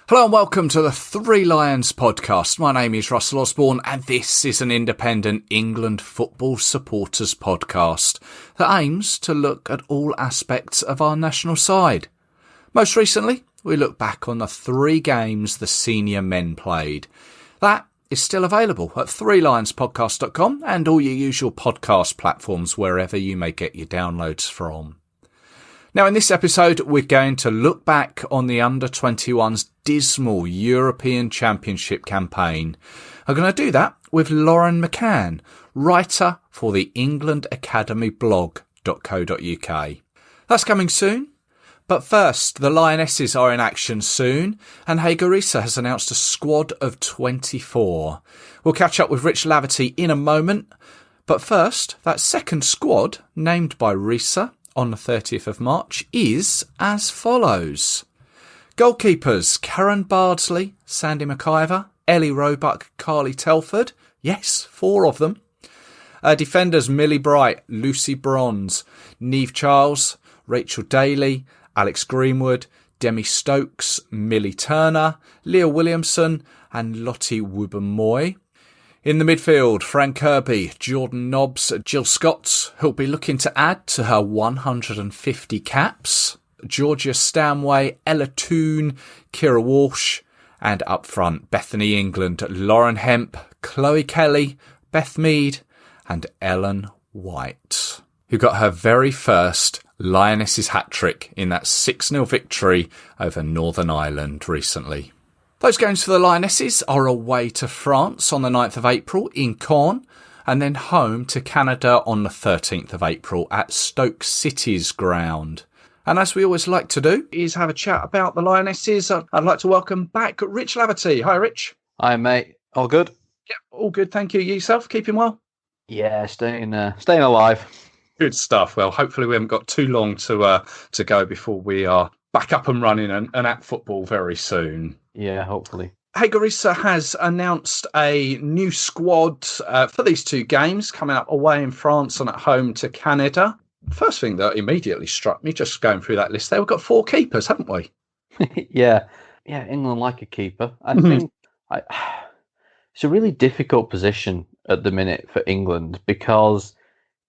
Hello and welcome to the Three Lions podcast. My name is Russell Osborne and this is an independent England football supporters podcast that aims to look at all aspects of our national side. Most recently, we look back on the 3 games the senior men played. That is still available at threelionspodcast.com and all your usual podcast platforms wherever you may get your downloads from. Now, in this episode, we're going to look back on the Under-21's dismal European Championship campaign. I'm going to do that with Lauren McCann, writer for the England Academy blog.co.uk. That's coming soon. But first, the Lionesses are in action soon, and Risa has announced a squad of 24. We'll catch up with Rich Laverty in a moment. But first, that second squad, named by Risa on the 30th of March, is as follows. Goalkeepers: Karen Bardsley, Sandy McIver, Ellie Roebuck, Carly Telford. Yes, 4 of them. Defenders: Millie Bright, Lucy Bronze, Neve Charles, Rachel Daly, Alex Greenwood, Demi Stokes, Millie Turner, Leah Williamson and Lottie Wubben-Moy. In the midfield, Fran Kirby, Jordan Nobbs, Jill Scott, who'll be looking to add to her 150 caps, Georgia Stanway, Ella Toone, Kira Walsh, and up front, Bethany England, Lauren Hemp, Chloe Kelly, Beth Mead, and Ellen White, who got her very first Lionesses hat-trick in that 6-0 victory over Northern Ireland recently. Those games for the Lionesses are away to France on the 9th of April in Caen, and then home to Canada on the 13th of April at Stoke City's ground. And as we always like to do, is have a chat about the Lionesses. I'd like to welcome back Rich Laverty. Hi, Rich. Hi, mate. All good? Yeah, all good. Thank you. Yourself? Keeping well? Yeah, staying alive. Good stuff. Well, hopefully we haven't got too long to go before we are back up and running and at football very soon. Yeah, hopefully. Risa has announced a new squad for these 2 games, coming up away in France and at home to Canada. First thing that immediately struck me, just going through that list there, we've got 4 keepers, haven't we? Yeah, England like a keeper. I think it's a really difficult position at the minute for England because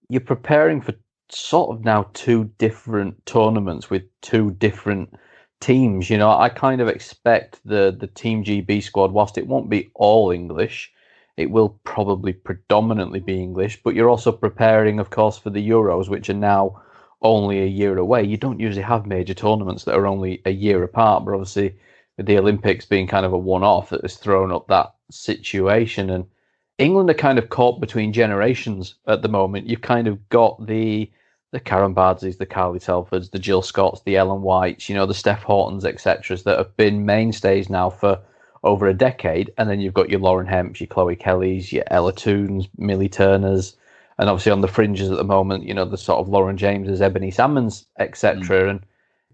you're preparing for sort of now 2 different tournaments with 2 different teams. You know, I kind of expect the Team GB squad, whilst it won't be all English, it will probably predominantly be English, but you're also preparing, of course, for the Euros, which are now only a year away. You don't usually have major tournaments that are only a year apart, but obviously with the Olympics being kind of a one-off, that has thrown up that situation. And England are kind of caught between generations at the moment. You've kind of got the Karen Bardsleys, the Carly Telfords, the Jill Scotts, the Ellen Whites, you know, the Steph Hortons, etc., that have been mainstays now for over a decade. And then you've got your Lauren Hemps, your Chloe Kellys, your Ella Toones, Millie Turners, and obviously on the fringes at the moment, you know, the sort of Lauren Jameses, Ebony Salmons, etc. And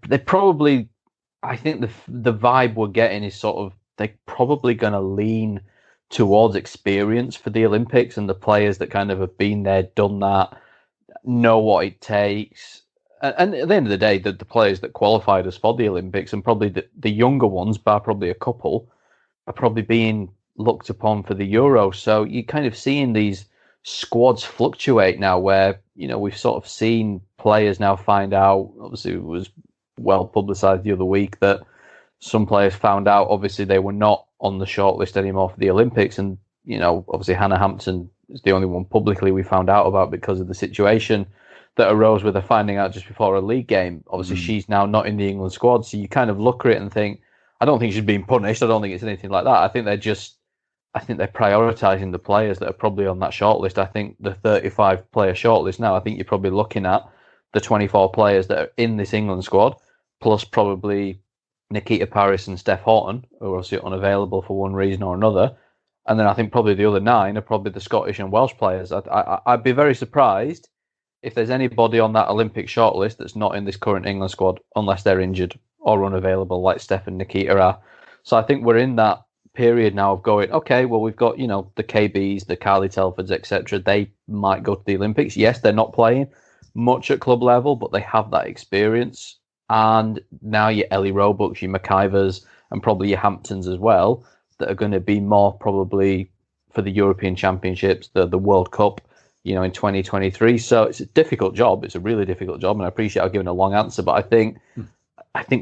they probably, I think the vibe we're getting is sort of, they're probably going to lean towards experience for the Olympics and the players that kind of have been there, done that, know what it takes. And at the end of the day, the players that qualified us for the Olympics, and probably the younger ones, bar probably a couple, are probably being looked upon for the Euros. So you're kind of seeing these squads fluctuate now where, you know, we've sort of seen players now find out, obviously it was well publicised the other week that some players found out, obviously they were not on the shortlist anymore for the Olympics. And, you know, obviously Hannah Hampton is the only one publicly we found out about because of the situation that arose with her finding out just before a league game. Obviously, she's now not in the England squad. So you kind of look at it and think, I don't think she's being punished. I don't think it's anything like that. I think they're prioritising the players that are probably on that shortlist. I think the 35 player shortlist now, I think you're probably looking at the 24 players that are in this England squad, plus probably Nikita Paris and Steph Horton, who are obviously unavailable for one reason or another. And then I think probably the other 9 are probably the Scottish and Welsh players. I'd be very surprised if there's anybody on that Olympic shortlist that's not in this current England squad, unless they're injured or unavailable like Steph and Nikita are. So I think we're in that period now of going, okay, well, we've got, you know, the KBs, the Carly Telfords, etc. They might go to the Olympics. Yes, they're not playing much at club level, but they have that experience. And now your Ellie Roebucks, your McIvers, and probably your Hamptons as well, that are going to be more probably for the European Championships, the World Cup, in 2023. So it's a difficult job. It's a really difficult job, and I appreciate I've given a long answer, but I think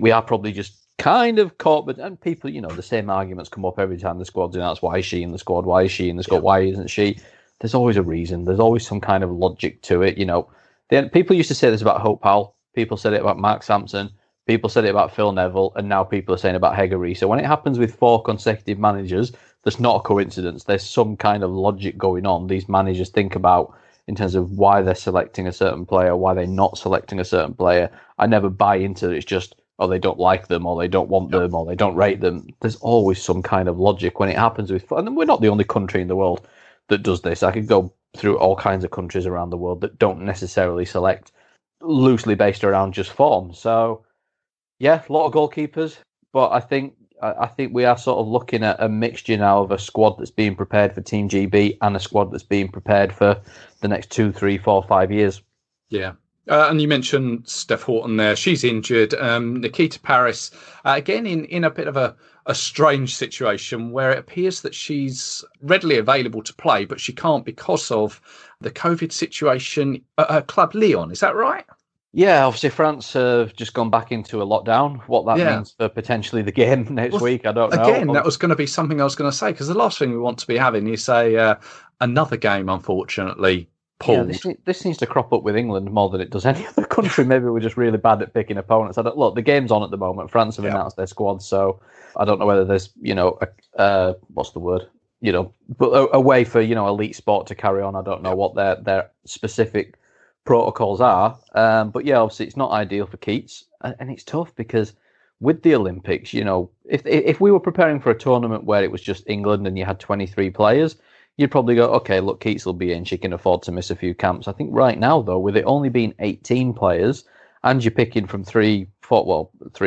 we are probably just kind of caught. But and people, the same arguments come up every time the squad's announced. Why is she in the squad? Why is she in the squad? Why isn't she? There's always a reason. There's always some kind of logic to it. People used to say this about Hope Powell. People said it about Mark Sampson. People said it about Phil Neville, and now people are saying about Hegaree. So when it happens with 4 consecutive managers, that's not a coincidence. There's some kind of logic going on. These managers think about in terms of why they're selecting a certain player, why they're not selecting a certain player. I never buy into it. It's just, they don't like them, or they don't want them, or they don't rate them. There's always some kind of logic when it happens with, and we're not the only country in the world that does this. I could go through all kinds of countries around the world that don't necessarily select loosely based around just form. So, yeah, a lot of goalkeepers, but I think we are sort of looking at a mixture now of a squad that's being prepared for Team GB and a squad that's being prepared for the next 2, 3, 4, 5 years. Yeah. And you mentioned Steph Houghton there. She's injured. Nikita Paris, again, in a bit of a strange situation where it appears that she's readily available to play, but she can't because of the COVID situation at her club Lyon. Is that right? Yeah, obviously France have just gone back into a lockdown. What that means for potentially the game next week, I don't know. Again, that was going to be something I was going to say, because the last thing we want to be having is another game, unfortunately, pulled. Yeah, this seems to crop up with England more than it does any other country. Maybe we're just really bad at picking opponents. Look, the game's on at the moment. France have announced their squad, so I don't know whether there's, what's the word? But a way for, elite sport to carry on. I don't know what their specific protocols are, but yeah, obviously it's not ideal for Keats, and it's tough because with the Olympics, if we were preparing for a tournament where it was just England and you had 23 players, you'd probably go, okay, look, Keats will be in, she can afford to miss a few camps. I think right now, though, with it only being 18 players, and you're picking from 3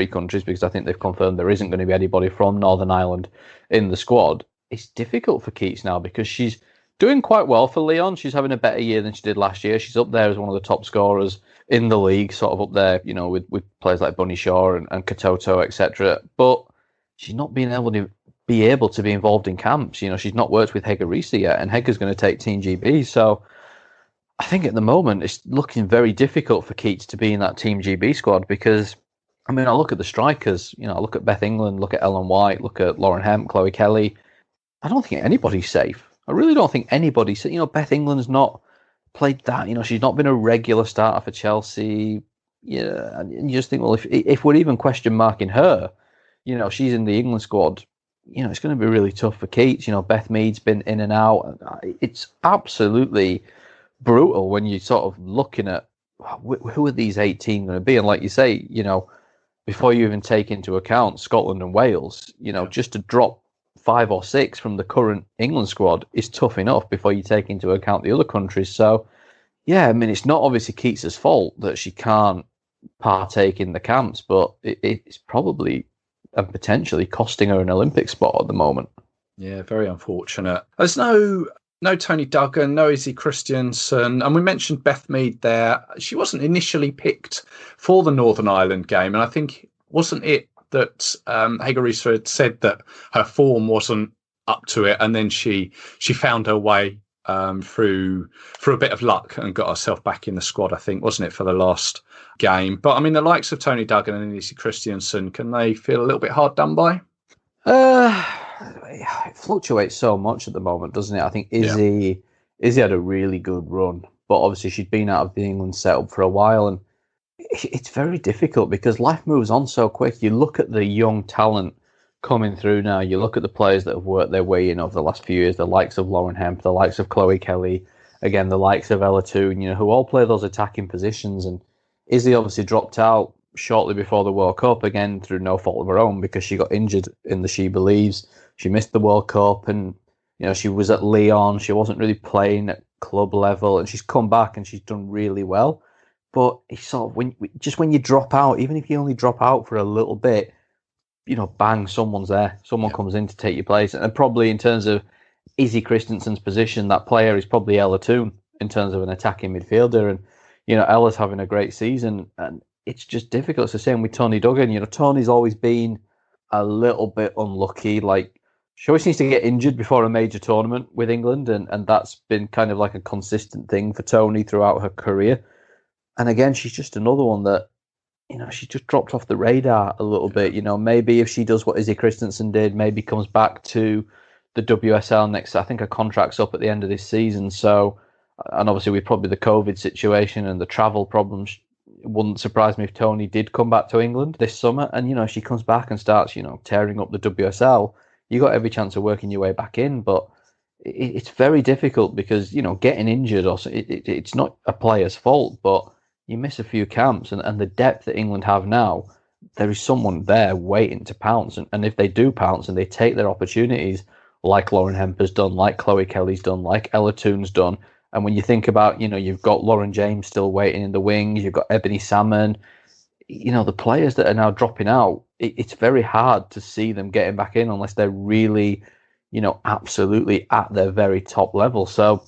countries, because I think they've confirmed there isn't going to be anybody from Northern Ireland in the squad, it's difficult for Keats now because she's doing quite well for Lyon. She's having a better year than she did last year. She's up there as one of the top scorers in the league, sort of up there, with players like Bunny Shaw and Katoto, etc. But she's not being able to be involved in camps. She's not worked with Hegaree yet, and Hegar's going to take Team GB. So I think at the moment it's looking very difficult for Keats to be in that Team GB squad because, I look at the strikers. I look at Beth England, look at Ellen White, look at Lauren Hemp, Chloe Kelly. I don't think anybody's safe. I really don't think anybody. Beth England's not played that. She's not been a regular starter for Chelsea. Yeah, and you just think, well, if we're even question marking her, she's in the England squad. It's going to be really tough for Keats. Beth Mead's been in and out. It's absolutely brutal when you're sort of looking at who are these 18 going to be, and like you say, before you even take into account Scotland and Wales, just to drop 5 or 6 from the current England squad is tough enough before you take into account the other countries. So, yeah, it's not obviously Keats' fault that she can't partake in the camps, but it's probably and potentially costing her an Olympic spot at the moment. Yeah, very unfortunate. There's no Tony Duggan, no Izzy Christiansen, and we mentioned Beth Mead there. She wasn't initially picked for the Northern Ireland game, and I think, wasn't it that Hegaree had said that her form wasn't up to it, and then she found her way through a bit of luck and got herself back in the squad, I think, wasn't it, for the last game? But the likes of Tony Duggan and Izzy Christiansen, can they feel a little bit hard done by? It fluctuates so much at the moment, doesn't it? I think Izzy had a really good run, but obviously she'd been out of the England setup for a while, and it's very difficult because life moves on so quick. You look at the young talent coming through now. You look at the players that have worked their way in over the last few years, the likes of Lauren Hemp, the likes of Chloe Kelly, again, the likes of Ella Toon, who all play those attacking positions. And Izzy obviously dropped out shortly before the World Cup, again, through no fault of her own, because she got injured in the She Believes. She missed the World Cup, and she was at Lyon. She wasn't really playing at club level, and she's come back and she's done really well. But it's sort of when you drop out, even if you only drop out for a little bit, bang, someone's there. Someone comes in to take your place. And probably in terms of Izzy Christensen's position, that player is probably Ella Toon in terms of an attacking midfielder. And, Ella's having a great season, and it's just difficult. It's the same with Tony Duggan. Tony's always been a little bit unlucky. Like, she always needs to get injured before a major tournament with England, and that's been kind of like a consistent thing for Tony throughout her career. And again, she's just another one that, she just dropped off the radar a little bit. Maybe if she does what Izzy Christensen did, maybe comes back to the WSL next. I think her contract's up at the end of this season. So, and obviously with probably the COVID situation and the travel problems, it wouldn't surprise me if Tony did come back to England this summer. And, if she comes back and starts, tearing up the WSL, you got every chance of working your way back in. But it's very difficult because, getting injured, it's not a player's fault, but you miss a few camps, and the depth that England have now, there is someone there waiting to pounce. And if they do pounce and they take their opportunities, like Lauren Hemper's done, like Chloe Kelly's done, like Ella Toon's done, and when you think about, you've got Lauren James still waiting in the wings, you've got Ebony Salmon, the players that are now dropping out, it's very hard to see them getting back in unless they're really, absolutely at their very top level. So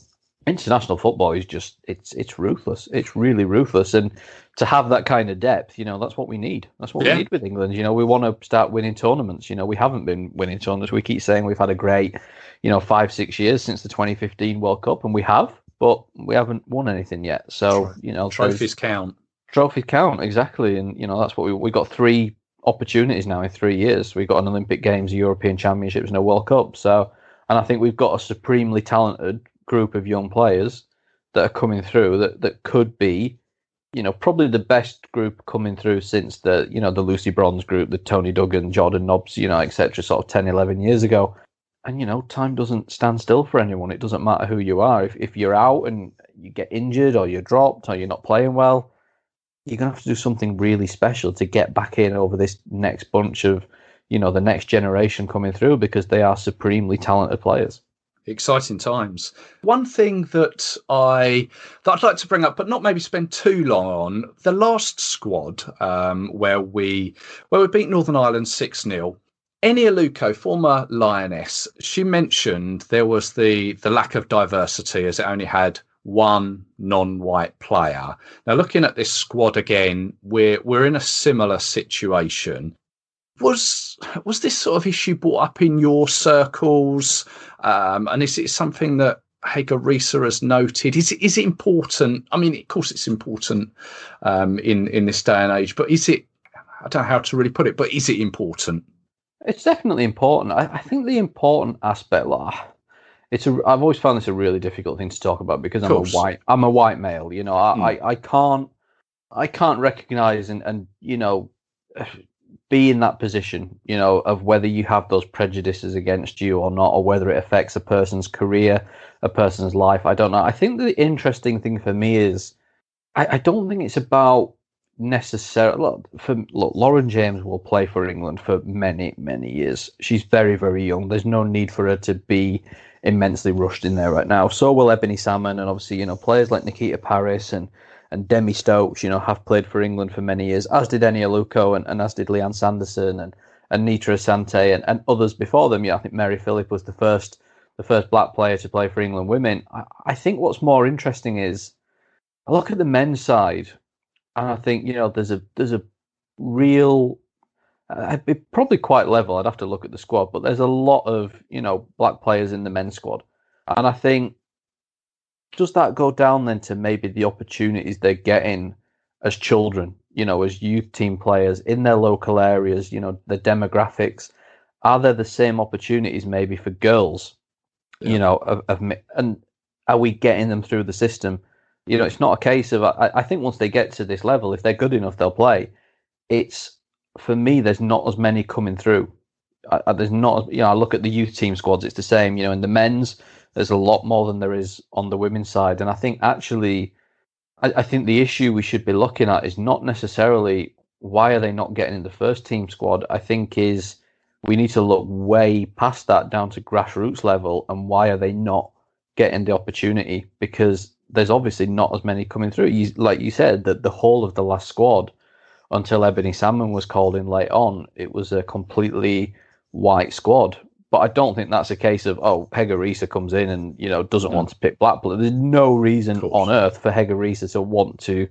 international football is just, it's ruthless. It's really ruthless. And to have that kind of depth, that's what we need. That's what we need with England. We want to start winning tournaments. We haven't been winning tournaments. We keep saying we've had a great, 5-6 years since the 2015 World Cup, and we have, but we haven't won anything yet. So, trophies count. Trophies count, exactly. And, that's what we got 3 opportunities now in 3 years. We've got an Olympic Games, a European Championships, and a World Cup. So, and I think we've got a supremely talented group of young players that are coming through that could be, probably the best group coming through since the, the Lucy Bronze group, the Tony Duggan, Jordan Nobbs, etc., sort of 10, 11 years ago. And, time doesn't stand still for anyone. It doesn't matter who you are. If you're out and you get injured or you're dropped or you're not playing well, you're going to have to do something really special to get back in over this next bunch of, the next generation coming through, because they are supremely talented players. Exciting times. One thing that I'd like to bring up, but not maybe spend too long on, the last squad where we beat Northern Ireland 6-0. Eni Aluko, former Lioness, she mentioned there was the lack of diversity as it only had one non-white player. Now, looking at this squad again, we're in a similar situation. Was this sort of issue brought up in your circles? And is it something that Hege Riise has noted? Is it important? I mean, of course it's important in this day and age, but is it, I don't know how to really put it, but is it important? It's definitely important. I think the important aspect, I've always found this a really difficult thing to talk about because I'm a white male. I can't recognize and be in that position, of whether you have those prejudices against you or not, or whether it affects a person's career, a person's life. I don't know. I think the interesting thing for me is I don't think it's about necessarily. Look, Lauren James will play for England for many, many years. She's very, very young. There's no need for her to be immensely rushed in there right now. So will Ebony Salmon, and obviously, players like Nikita Paris and Demi Stokes, have played for England for many years, as did Eni Aluko and as did Leanne Sanderson and Nitra Asante and others before them. I think Mary Phillip was the first black player to play for England women. I think what's more interesting is I look at the men's side, and I think there's a real, probably quite level. I'd have to look at the squad, but there's a lot of black players in the men's squad, and I think, does that go down then to maybe the opportunities they're getting as children, as youth team players in their local areas, the demographics? Are there the same opportunities maybe for girls, and are we getting them through the system? It's not a case of, I think once they get to this level, if they're good enough, they'll play. It's, for me, there's not as many coming through. There's not, I look at the youth team squads, it's the same, in the men's, there's a lot more than there is on the women's side. And I think actually, I think the issue we should be looking at is not necessarily why are they not getting in the first team squad. I think is we need to look way past that down to grassroots level, and why are they not getting the opportunity? Because there's obviously not as many coming through. Like you said, that the whole of the last squad, until Ebony Salmon was called in late on, it was a completely white squad. But I don't think that's a case of, Hege Riise comes in and, doesn't want to pick Blackpool. There's no reason on earth for Hege Riise to want to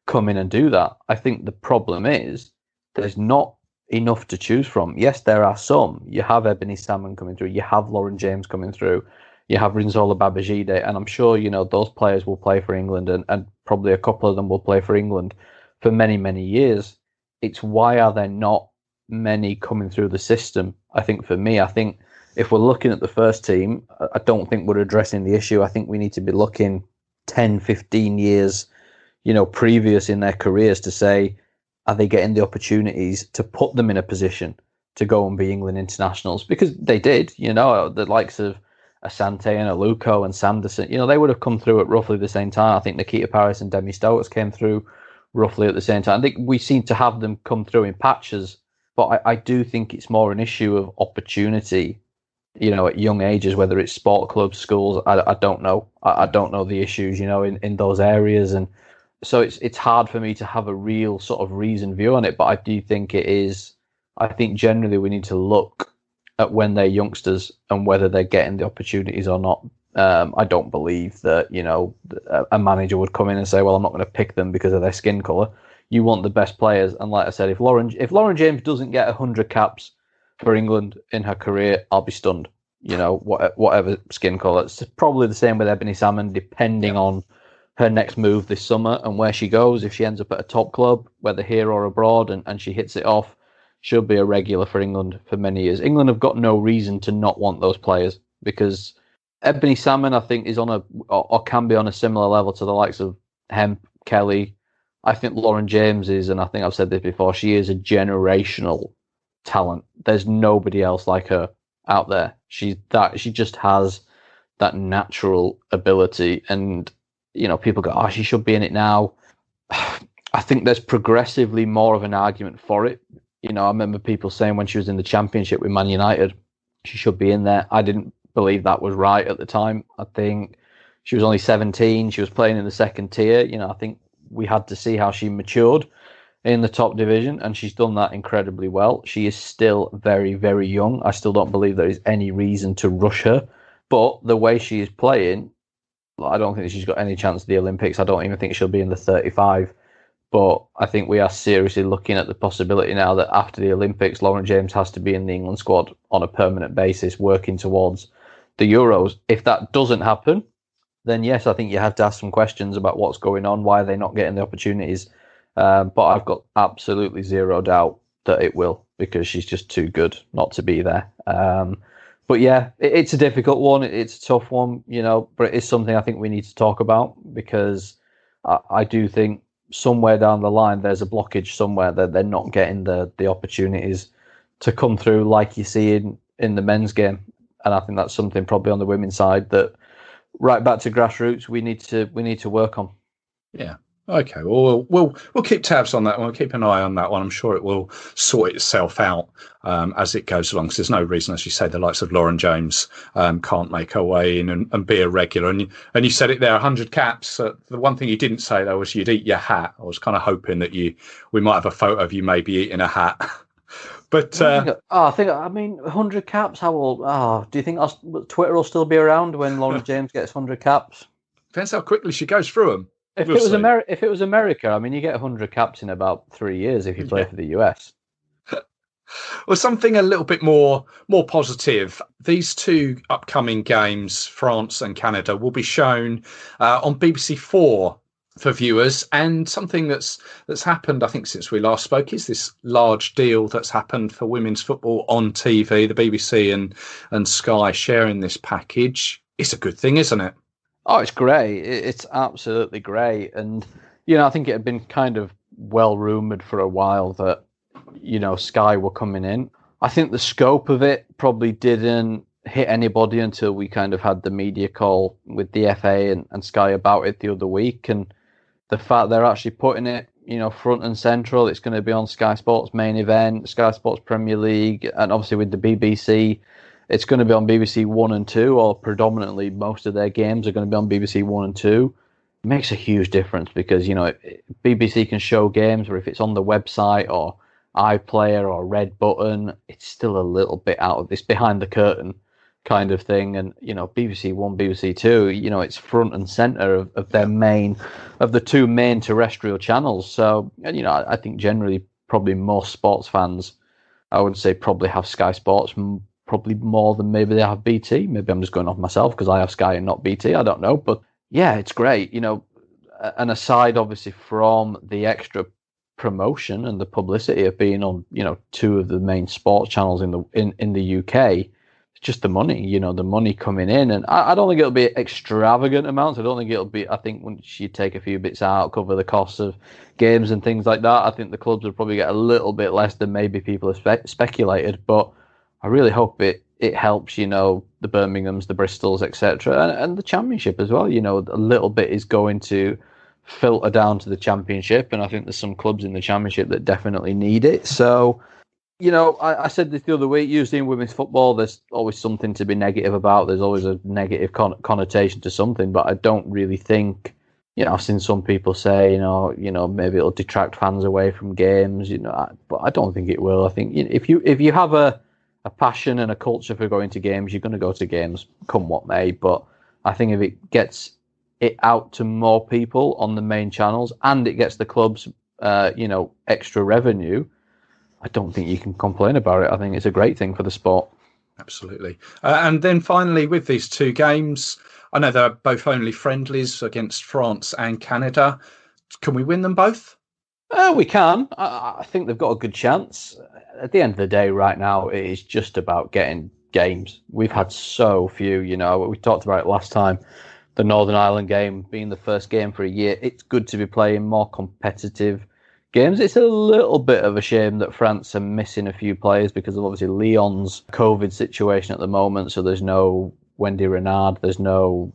come in and do that. I think the problem is there's not enough to choose from. Yes, there are some. You have Ebony Salmon coming through. You have Lauren James coming through. You have Rinzola Babajide. And I'm sure, those players will play for England and probably a couple of them will play for England for many, many years. It's why are there not many coming through the system? I think for me, if we're looking at the first team, I don't think we're addressing the issue. I think we need to be looking 10, 15 years, previous in their careers to say, are they getting the opportunities to put them in a position to go and be England internationals? Because they did, the likes of Asante and Aluko and Sanderson, they would have come through at roughly the same time. I think Nikita Paris and Demi Stokes came through roughly at the same time. I think we seem to have them come through in patches, but I do think it's more an issue of opportunity, at young ages, whether it's sport clubs, schools, I don't know. I don't know the issues, in those areas. And so it's hard for me to have a real sort of reasoned view on it, but I do think it is. I think generally we need to look at when they're youngsters and whether they're getting the opportunities or not. I don't believe that, a manager would come in and say, well, I'm not going to pick them because of their skin colour. You want the best players. And like I said, if Lauren James doesn't get 100 caps for England in her career, I'll be stunned. Whatever skin colour. It's probably the same with Ebony Salmon, depending on her next move this summer and where she goes. If she ends up at a top club, whether here or abroad, and she hits it off, she'll be a regular for England for many years. England have got no reason to not want those players because Ebony Salmon, I think, is on or can be on a similar level to the likes of Hemp, Kelly. I think Lauren James is, and I think I've said this before, she is a generational talent. There's nobody else like her out there. She just has that natural ability, and people go, she should be in it now. I think there's progressively more of an argument for it. I remember people saying when she was in the Championship with Man United, she should be in there. I didn't believe that was right at the time. I think she was only 17. She was playing in the second tier. I think we had to see how she matured in the top division, and she's done that incredibly well. She is still very, very young. I still don't believe there is any reason to rush her. But the way she is playing, I don't think she's got any chance of the Olympics. I don't even think she'll be in the 35. But I think we are seriously looking at the possibility now that after the Olympics, Lauren James has to be in the England squad on a permanent basis, working towards the Euros. If that doesn't happen, then yes, I think you have to ask some questions about what's going on, why are they not getting the opportunities. But I've got absolutely zero doubt that it will, because she's just too good not to be there. But yeah, it's a difficult one. It's a tough one, but it is something I think we need to talk about, because I do think somewhere down the line there's a blockage somewhere that they're not getting the opportunities to come through like you see in the men's game. And I think that's something probably on the women's side that, right back to grassroots, we need to work on. Yeah. Okay. Well, we'll keep tabs on that one. We'll keep an eye on that one. I'm sure it will sort itself out as it goes along. Because there's no reason, as you say, the likes of Lauren James can't make her way in and be a regular. And you said it there, 100 caps. The one thing you didn't say though was you'd eat your hat. I was kind of hoping that we might have a photo of you maybe eating a hat. But I think 100 caps. How old? Do you think Twitter will still be around when Lauren James gets 100 caps? Depends how quickly she goes through them. If it was America, you get 100 caps in about 3 years if you play for the US. Well, something a little bit more positive. These two upcoming games, France and Canada, will be shown on BBC 4 for viewers. And something that's happened, I think, since we last spoke, is this large deal that's happened for women's football on TV. The BBC and Sky sharing this package. It's a good thing, isn't it? Oh, it's great. It's absolutely great. And, I think it had been kind of well rumoured for a while that, Sky were coming in. I think the scope of it probably didn't hit anybody until we kind of had the media call with the FA and Sky about it the other week. And the fact they're actually putting it, front and central, it's going to be on Sky Sports main event, Sky Sports Premier League, and obviously with the BBC, it's going to be on BBC 1 and 2, or predominantly most of their games are going to be on BBC 1 and 2. It makes a huge difference because, BBC can show games where if it's on the website or iPlayer or Red Button, it's still a little bit out of this behind the curtain kind of thing. And, BBC 1, BBC 2, it's front and centre of the two main terrestrial channels. So, I think generally probably most sports fans I would say probably have Sky Sports probably more than maybe they have BT. Maybe I'm just going off myself because I have Sky and not BT. I don't know. But yeah, it's great. And aside obviously from the extra promotion and the publicity of being on, two of the main sports channels in the UK, it's just the money, the money coming in. And I don't think it'll be extravagant amounts. I think once you take a few bits out, cover the costs of games and things like that, I think the clubs will probably get a little bit less than maybe people have speculated. But I really hope it helps, the Birminghams, the Bristols, etc., and the Championship as well. A little bit is going to filter down to the Championship, and I think there's some clubs in the Championship that definitely need it. So, I said this the other week, usually in women's football, there's always something to be negative about. There's always a negative connotation to something, but I don't really think, I've seen some people say, maybe it'll detract fans away from games, but I don't think it will. I think if you have a passion and a culture for going to games, you're going to go to games come what may. But I think if it gets it out to more people on the main channels and it gets the clubs, extra revenue, I don't think you can complain about it. I think it's a great thing for the sport. Absolutely. And then finally, with these two games, I know they're both only friendlies against France and Canada. Can we win them both? We can. I think they've got a good chance. At the end of the day, right now, it is just about getting games. We've had so few, we talked about it last time, the Northern Ireland game being the first game for a year. It's good to be playing more competitive games. It's a little bit of a shame that France are missing a few players because of obviously Lyon's COVID situation at the moment. So there's no Wendy Renard, there's no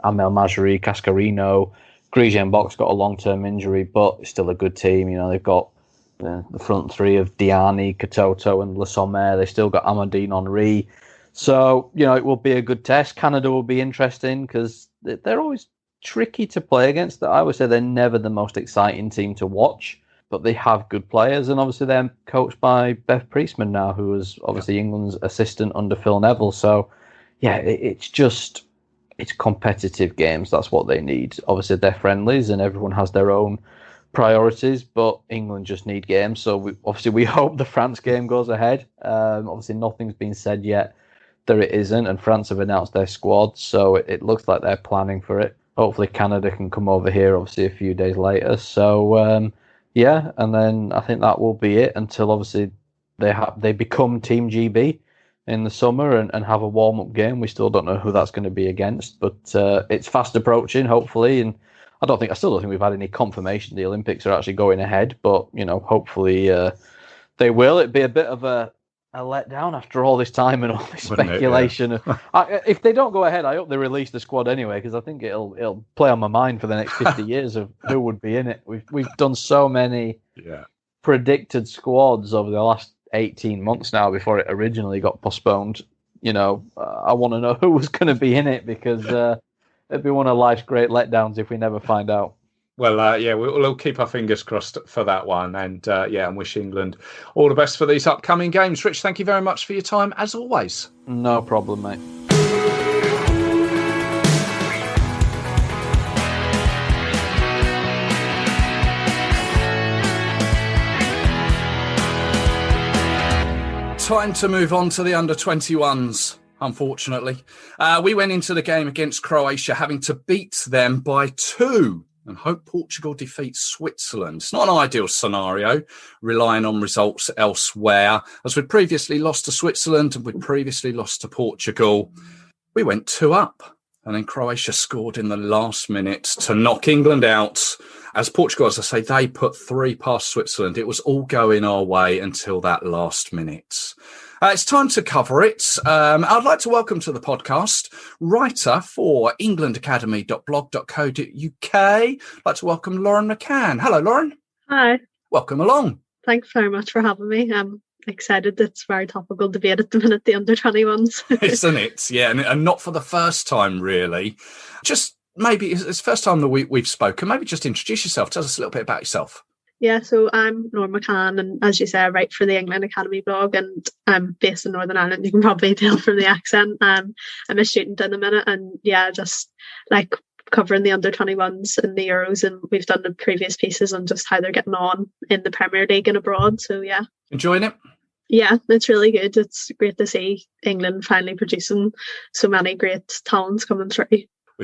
Amel Majri, Cascarino. Grigien Bock's got a long-term injury, but it's still a good team. They've got the front three of Diani, Katoto and Le Sommer. They've still got Amandine Henry. So, it will be a good test. Canada will be interesting because they're always tricky to play against. I would say they're never the most exciting team to watch, but they have good players. And obviously they're coached by Bev Priestman now, who was obviously England's assistant under Phil Neville. So, yeah, it's competitive games. That's what they need. Obviously, they're friendlies and everyone has their own priorities, but England just need games. So we hope the France game goes ahead. Obviously, nothing's been said yet that it isn't, and France have announced their squad, so it looks like they're planning for it. Hopefully, Canada can come over here, obviously, a few days later. So, and then I think that will be it until obviously they become Team GB in the summer and have a warm-up game. We still don't know who that's going to be against, but it's fast approaching, hopefully, and I still don't think we've had any confirmation the Olympics are actually going ahead, but, hopefully they will. It'd be a bit of a letdown after all this time and all this speculation. Yeah. If they don't go ahead, I hope they release the squad anyway, because I think it'll play on my mind for the next 50 years of who would be in it. We've done so many predicted squads over the last 18 months now before it originally got postponed. I want to know who was going to be in it because it'd be one of life's great letdowns if we never find out. Well, we'll keep our fingers crossed for that one. And and wish England all the best for these upcoming games. Rich, thank you very much for your time, as always. No problem, mate. Time to move on to the under-21s, unfortunately. We went into the game against Croatia having to beat them by 2 and hope Portugal defeats Switzerland. It's not an ideal scenario, relying on results elsewhere. As we'd previously lost to Switzerland and we'd previously lost to Portugal, we went 2 up. And then Croatia scored in the last minute to knock England out. As Portugal, as I say, they put 3 past Switzerland. It was all going our way until that last minute. It's time to cover it. I'd like to welcome to the podcast writer for englandacademy.blog.co.uk. I'd like to welcome Lauren McCann. Hello, Lauren. Hi. Welcome along. Thanks very much for having me. I'm excited. It's very topical debate at the minute, the under-21s. Isn't it? Yeah, and not for the first time, really. Just maybe it's the first time that we've spoken. Maybe just introduce yourself. Tell us a little bit about yourself. Yeah, so I'm Lauren McCann, and as you say, I write for the England Academy blog, and I'm based in Northern Ireland. You can probably tell from the accent. I'm a student in the minute, and just like covering the under-21s and the Euros, and we've done the previous pieces on just how they're getting on in the Premier League and abroad. So yeah. Enjoying it? Yeah, it's really good. It's great to see England finally producing so many great talents coming through.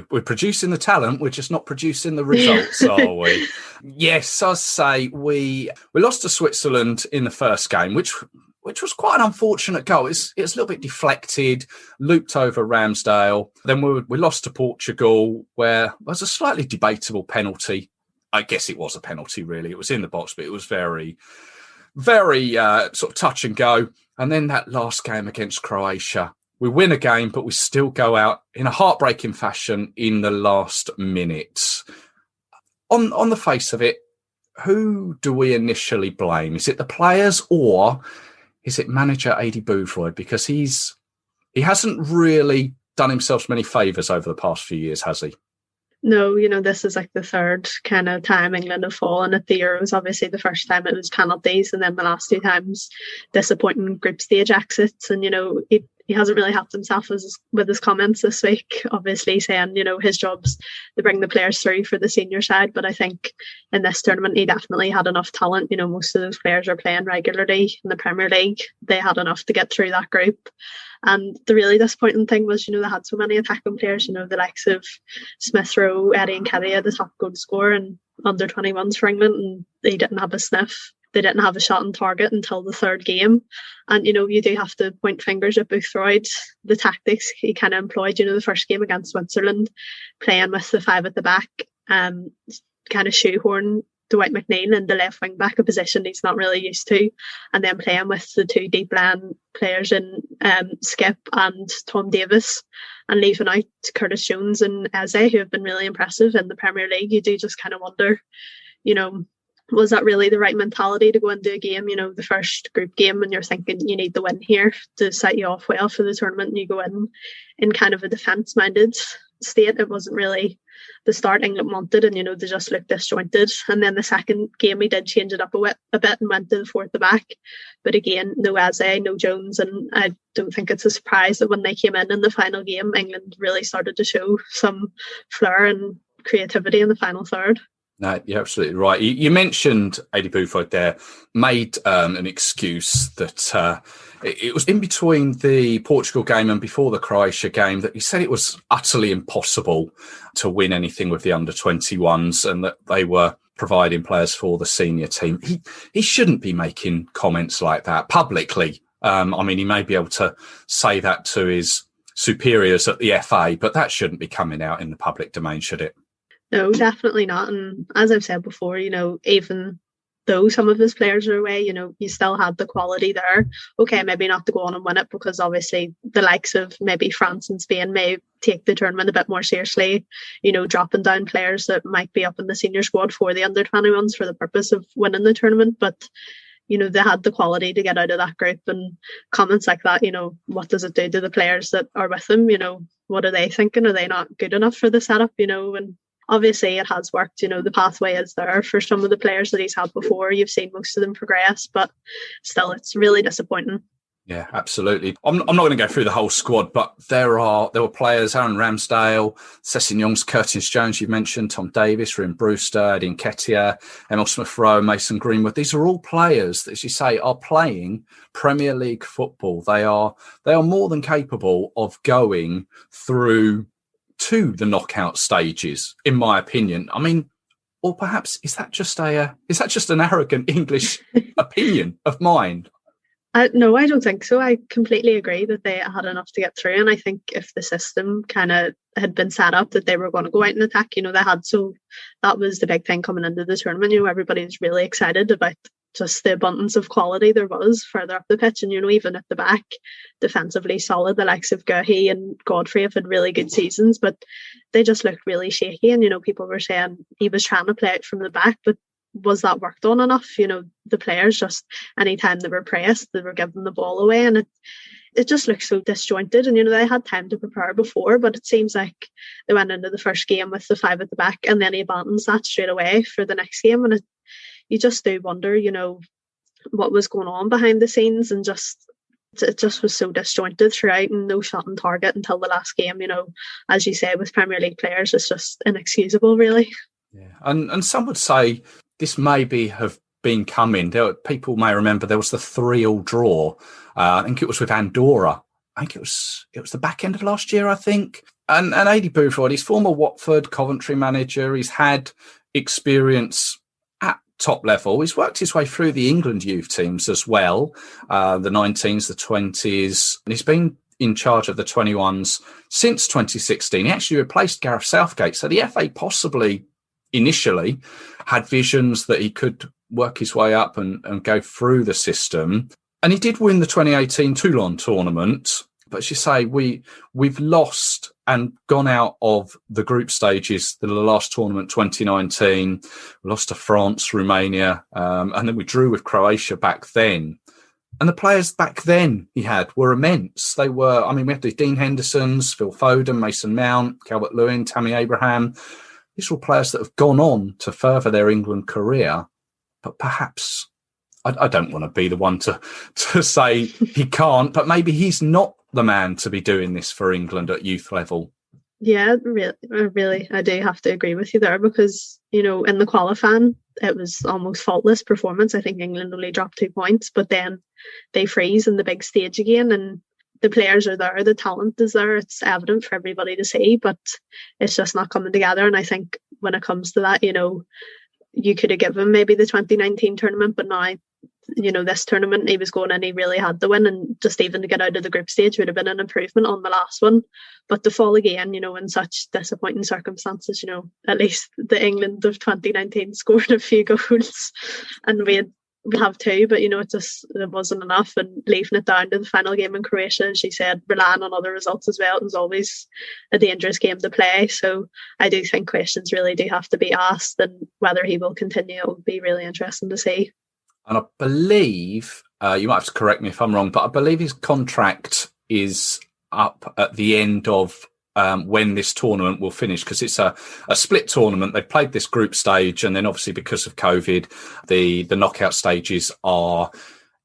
We're producing the talent, we're just not producing the results, are we? Yes, I'd say we lost to Switzerland in the first game, which was quite an unfortunate goal. It was a little bit deflected, looped over Ramsdale. Then we lost to Portugal, where there was a slightly debatable penalty. I guess it was a penalty, really. It was in the box, but it was very, very sort of touch and go. And then that last game against Croatia, we win a game, but we still go out in a heartbreaking fashion in the last minutes. On the face of it, who do we initially blame? Is it the players or is it manager Aidy Boothroyd? Because he hasn't really done himself many favours over the past few years, has he? No, this is like the third kind of time England have fallen at the Euros. Obviously, the first time it was penalties, and then the last two times disappointing group stage exits. And, he hasn't really helped himself with his comments this week, obviously saying, his job's to bring the players through for the senior side. But I think in this tournament, he definitely had enough talent. Most of those players are playing regularly in the Premier League. They had enough to get through that group. And the really disappointing thing was, they had so many attacking players, the likes of Smith Rowe, Eddie Nketiah, the top goal scorer and under-21's for England, and they didn't have a sniff. They didn't have a shot on target until the third game. And, you do have to point fingers at Boothroyd. The tactics he kind of employed, the first game against Switzerland, playing with the five at the back, kind of shoehorn Dwight McNeil in the left wing back, a position he's not really used to, and then playing with the two deep line players in Skip and Tom Davis, and leaving out Curtis Jones and Eze, who have been really impressive in the Premier League. You do just kind of wonder, was that really the right mentality to go into a game, the first group game, and you're thinking you need the win here to set you off well for the tournament, and you go in kind of a defence-minded state. It wasn't really the start England wanted, and they just looked disjointed. And then the second game he did change it up a bit and went to the four at the back, but again, no Eze, no Jones, and I don't think it's a surprise that when they came in the final game, England really started to show some flair and creativity in the final third. No, you're absolutely right. You mentioned Aidy Boothroyd there, made an excuse that it was in between the Portugal game and before the Croatia game that he said it was utterly impossible to win anything with the under-21s and that they were providing players for the senior team. He shouldn't be making comments like that publicly. He may be able to say that to his superiors at the FA, but that shouldn't be coming out in the public domain, should it? No, definitely not. And as I've said before, even though some of his players are away, you still had the quality there. Okay, maybe not to go on and win it, because obviously the likes of maybe France and Spain may take the tournament a bit more seriously, dropping down players that might be up in the senior squad for the under-21s for the purpose of winning the tournament. But, they had the quality to get out of that group, and comments like that, what does it do to the players that are with them? What are they thinking? Are they not good enough for the setup? And obviously it has worked, the pathway is there for some of the players that he's had before. You've seen most of them progress, but still it's really disappointing. Yeah, absolutely. I'm not going to go through the whole squad, but there were players, Aaron Ramsdale, Sessegnon, Curtis Jones, you've mentioned, Tom Davis, Ryan Brewster, Eddie Nketiah, Emil Smith-Rowe, Mason Greenwood. These are all players that, as you say, are playing Premier League football. They are more than capable of going through to the knockout stages, in my opinion. Or perhaps is that just an arrogant English opinion of mine? No, I don't think so. I completely agree that they had enough to get through, and I think if the system kind of had been set up that they were going to go out and attack, they had. So that was the big thing coming into the tournament. Everybody was really excited about just the abundance of quality there was further up the pitch, and even at the back, defensively solid. The likes of Guehi and Godfrey have had really good seasons, but they just looked really shaky. And people were saying he was trying to play it from the back, but was that worked on enough? The players, just anytime they were pressed, they were giving the ball away, and it just looks so disjointed. And they had time to prepare before, but it seems like they went into the first game with the five at the back, and then he abandons that straight away for the next game. And you just do wonder, what was going on behind the scenes, and it just was so disjointed throughout, and no shot on target until the last game. As you say, with Premier League players, it's just inexcusable, really. Yeah, and some would say this maybe have been coming. People may remember there was the 3-3 draw. I think it was with Andorra. I think it was the back end of last year, I think. And Aidy Boothroyd, he's former Watford Coventry manager. He's had experience at top level. He's worked his way through the England youth teams as well, the 19s, the 20s. And he's been in charge of the 21's since 2016. He actually replaced Gareth Southgate. So the FA possibly initially had visions that he could work his way up and go through the system. And he did win the 2018 Toulon tournament. But as you say, we've lost and gone out of the group stages. The last tournament, 2019, we lost to France, Romania, and then we drew with Croatia back then. And the players back then he had were immense. They were, I mean, we had the Dean Hendersons, Phil Foden, Mason Mount, Calvert-Lewin, Tammy Abraham. These were players that have gone on to further their England career. But perhaps, I don't want to be the one to say he can't, but maybe he's not the man to be doing this for England at youth level. Yeah, really, I do have to agree with you there because, you know, in the qualifying, it was almost faultless performance. I think England only dropped 2 points, but then they freeze in the big stage again and the players are there, the talent is there, it's evident for everybody to see, but it's just not coming together. And I think when it comes to that, you know, you could have given maybe the 2019 tournament, but now, you know, this tournament he was going and he really had to win, and just even to get out of the group stage would have been an improvement on the last one. But to fall again, you know, in such disappointing circumstances, you know, at least the England of 2019 scored a few goals and we have 2, but you know, it wasn't enough, and leaving it down to the final game in Croatia, as she said, relying on other results as well, it was always a dangerous game to play. So I do think questions really do have to be asked, and whether he will continue, it will be really interesting to see. And I believe, you might have to correct me if I'm wrong, but I believe his contract is up at the end of when this tournament will finish, because it's a split tournament. They've played this group stage, and then obviously because of COVID, the knockout stages are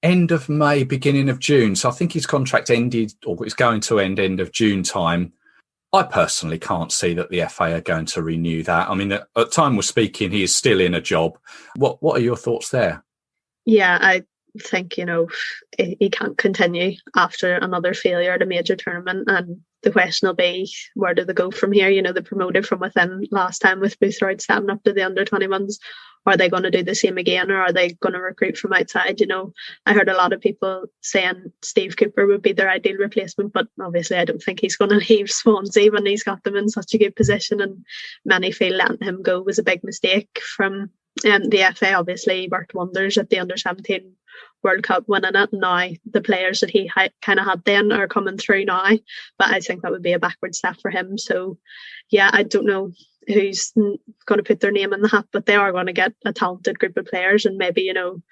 end of May, beginning of June. So I think his contract ended, or is going to end of June time. I personally can't see that the FA are going to renew that. I mean, at the time we're speaking, he is still in a job. What are your thoughts there? Yeah, I think, you know, he can't continue after another failure at a major tournament, and the question will be, where do they go from here? You know, they promoted from within last time with Boothroyd stepping up to the under-21's. Are they going to do the same again, or are they going to recruit from outside? You know, I heard a lot of people saying Steve Cooper would be their ideal replacement, but obviously I don't think he's going to leave Swansea when he's got them in such a good position, and many feel letting him go was a big mistake from the FA. Obviously worked wonders at the under-17 World Cup, winning it. Now the players that he kind of had then are coming through now, but I think that would be a backward step for him. So yeah, I don't know who's going to put their name in the hat, but they are going to get a talented group of players, and maybe, you know,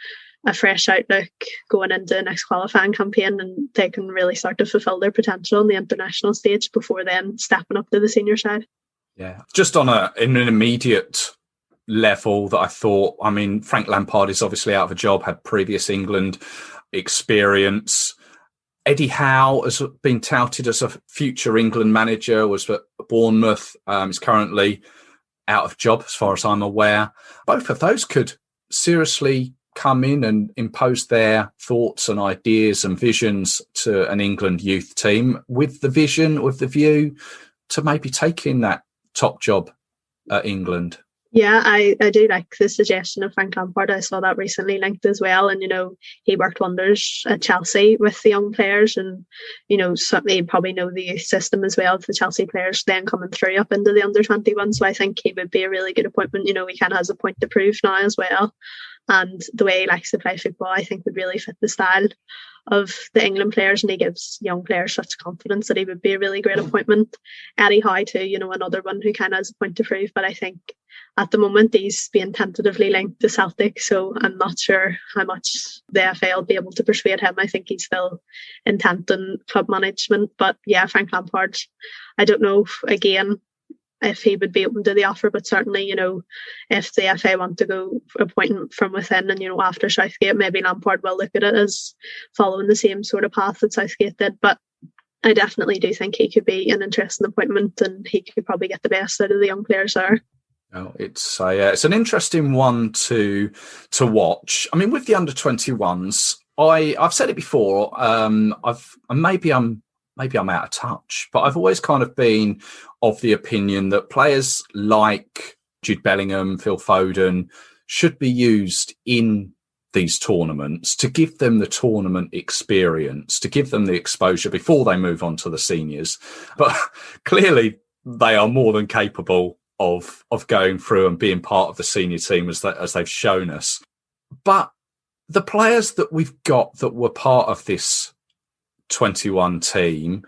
a fresh outlook going into the next qualifying campaign, and they can really start to fulfil their potential on the international stage before then stepping up to the senior side. Yeah, just on an immediate level that I thought, I mean, Frank Lampard is obviously out of a job, had previous England experience. Eddie Howe has been touted as a future England manager, was at Bournemouth, is currently out of job as far as I'm aware. Both of those could seriously come in and impose their thoughts and ideas and visions to an England youth team with the vision, with the view to maybe taking that top job at England. Yeah, I do like the suggestion of Frank Lampard. I saw that recently linked as well. And, you know, he worked wonders at Chelsea with the young players, and, you know, certainly you probably know the youth system as well, the Chelsea players then coming through up into the under-21. So I think he would be a really good appointment. You know, he kind of has a point to prove now as well. And the way he likes to play football, I think, would really fit the style of the England players, and he gives young players such confidence that he would be a really great appointment. Eddie Howe too, you know, another one who kind of has a point to prove, but I think at the moment he's being tentatively linked to Celtic, so I'm not sure how much the FA will be able to persuade him. I think he's still intent on club management, but yeah, Frank Lampard, I don't know again if he would be open to the offer, but certainly, you know, if the FA want to go appointment from within, and, you know, after Southgate, maybe Lampard will look at it as following the same sort of path that Southgate did. But I definitely do think he could be an interesting appointment, and he could probably get the best out of the young players there. Oh, it's an interesting one to watch. I mean, with the under-21s, I've said it before. Maybe I'm out of touch, but I've always kind of been of the opinion that players like Jude Bellingham, Phil Foden should be used in these tournaments to give them the tournament experience, to give them the exposure before they move on to the seniors. But clearly, they are more than capable of going through and being part of the senior team as they've shown us. But the players that we've got that were part of this 21 team,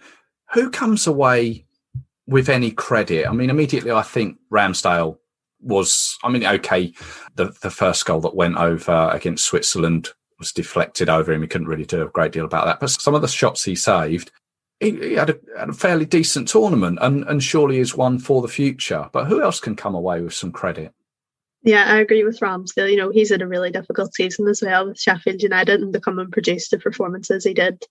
who comes away with any credit? I mean, immediately I think Ramsdale was, okay, the first goal that went over against Switzerland was deflected over him. He couldn't really do a great deal about that. But some of the shots he saved, he had a fairly decent tournament and surely is one for the future. But who else can come away with some credit? Yeah, I agree with Ramsdale. He's had a really difficult season as well with Sheffield United, and to come and produce the performances he did,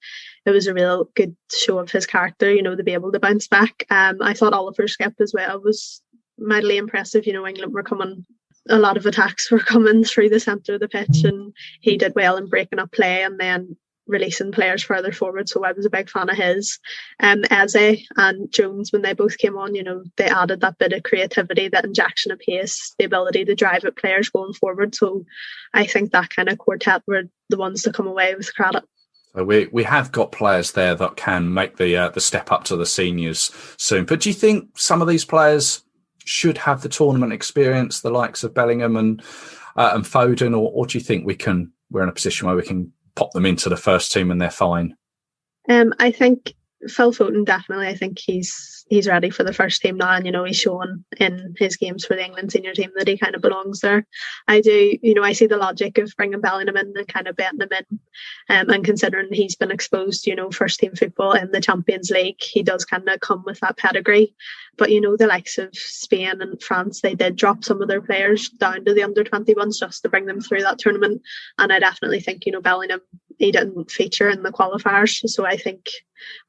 it was a real good show of his character, to be able to bounce back. I thought Oliver Skip as well was mightily impressive. England were coming, a lot of attacks were coming through the centre of the pitch, and he did well in breaking up play and then releasing players further forward. So I was a big fan of his. Eze and Jones, when they both came on, they added that bit of creativity, that injection of pace, the ability to drive at players going forward. So I think that kind of quartet were the ones to come away with credit. So we have got players there that can make the step up to the seniors soon. But do you think some of these players should have the tournament experience, the likes of Bellingham and Foden, or do you think we're in a position where we can pop them into the first team and they're fine? I think Phil Foden, definitely. I think he's ready for the first team now, and he's shown in his games for the England senior team that he kind of belongs there. I do, I see the logic of bringing Bellingham in and kind of betting him in, and considering he's been exposed, first team football in the Champions League, he does kind of come with that pedigree. But the likes of Spain and France, they did drop some of their players down to the under-21s just to bring them through that tournament, and I definitely think Bellingham, he didn't feature in the qualifiers, so I think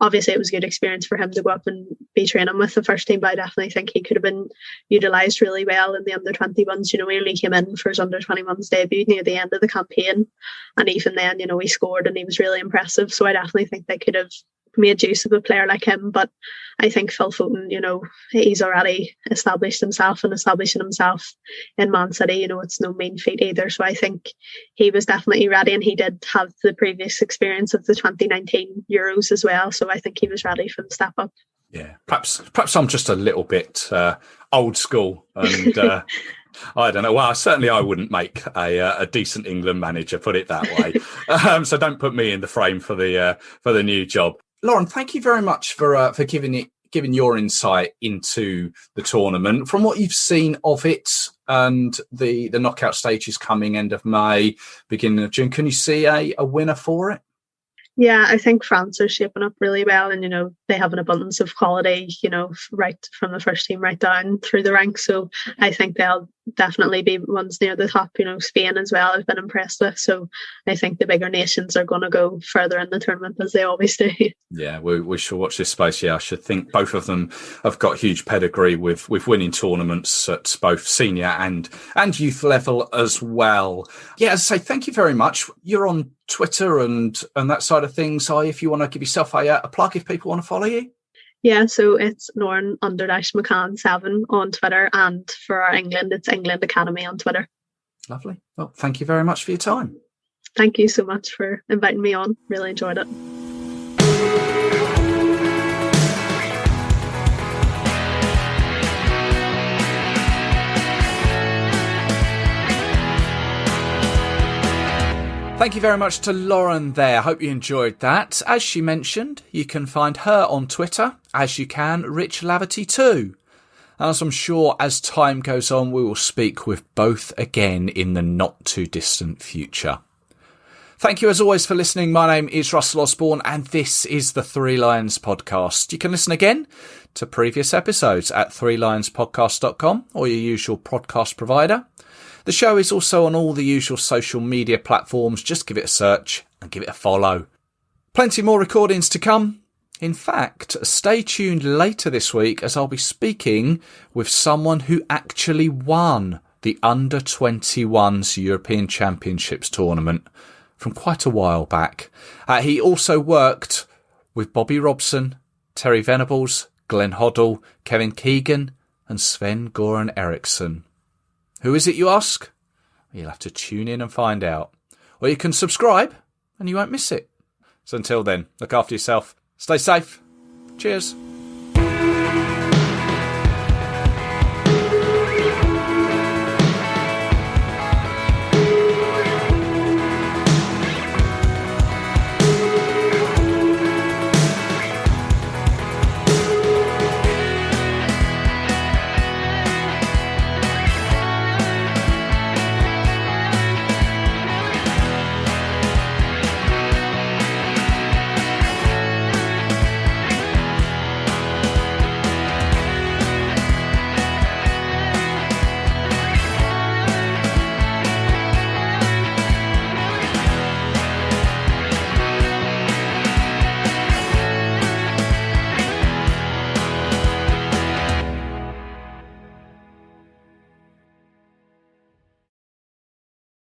obviously it was a good experience for him to go up and be training with the first team, but I definitely think he could have been utilised really well in the under-21s. He only came in for his under-21s debut near the end of the campaign, and even then, he scored and he was really impressive. So I definitely think they could have made use of a player like him. But I think Phil Foden, he's already established himself and establishing himself in Man City. It's no mean feat either. So I think he was definitely ready, and he did have the previous experience of the 2019 Euros as well. So I think he was ready for the step up. Yeah, perhaps I'm just a little bit old school, and I don't know. Well, certainly I wouldn't make a decent England manager, put it that way. So don't put me in the frame for the new job. Lauren, thank you very much for giving your insight into the tournament. From what you've seen of it and the knockout stages coming end of May, beginning of June, can you see a winner for it? Yeah, I think France are shaping up really well, and they have an abundance of quality, right from the first team right down through the ranks. So I think they'll definitely be ones near the top. Spain as well, I've been impressed with. So I think the bigger nations are going to go further in the tournament, as they always do. Yeah, we shall watch this space. Yeah, I should think both of them have got huge pedigree with winning tournaments at both senior and youth level as well. Yeah, as I say, thank you very much. You're on Twitter and that side of things. If you want to give yourself a plug, if people want to follow you. Yeah, so it's Lauren _McCann 7 on Twitter, and for our England, it's England Academy on Twitter. Lovely. Well, thank you very much for your time. Thank you so much for inviting me on. Really enjoyed it. Thank you very much to Lauren there. Hope you enjoyed that. As she mentioned, you can find her on Twitter, as you can Rich Laverty too. And as I'm sure as time goes on, we will speak with both again in the not too distant future. Thank you as always for listening. My name is Russell Osborne and this is the Three Lions Podcast. You can listen again to previous episodes at threelionspodcast.com or your usual podcast provider. The show is also on all the usual social media platforms. Just give it a search and give it a follow. Plenty more recordings to come. In fact, stay tuned later this week as I'll be speaking with someone who actually won the Under-21's European Championships tournament from quite a while back. He also worked with Bobby Robson, Terry Venables, Glenn Hoddle, Kevin Keegan and Sven-Goran Eriksson. Who is it, you ask? You'll have to tune in and find out. Or you can subscribe and you won't miss it. So until then, look after yourself. Stay safe. Cheers.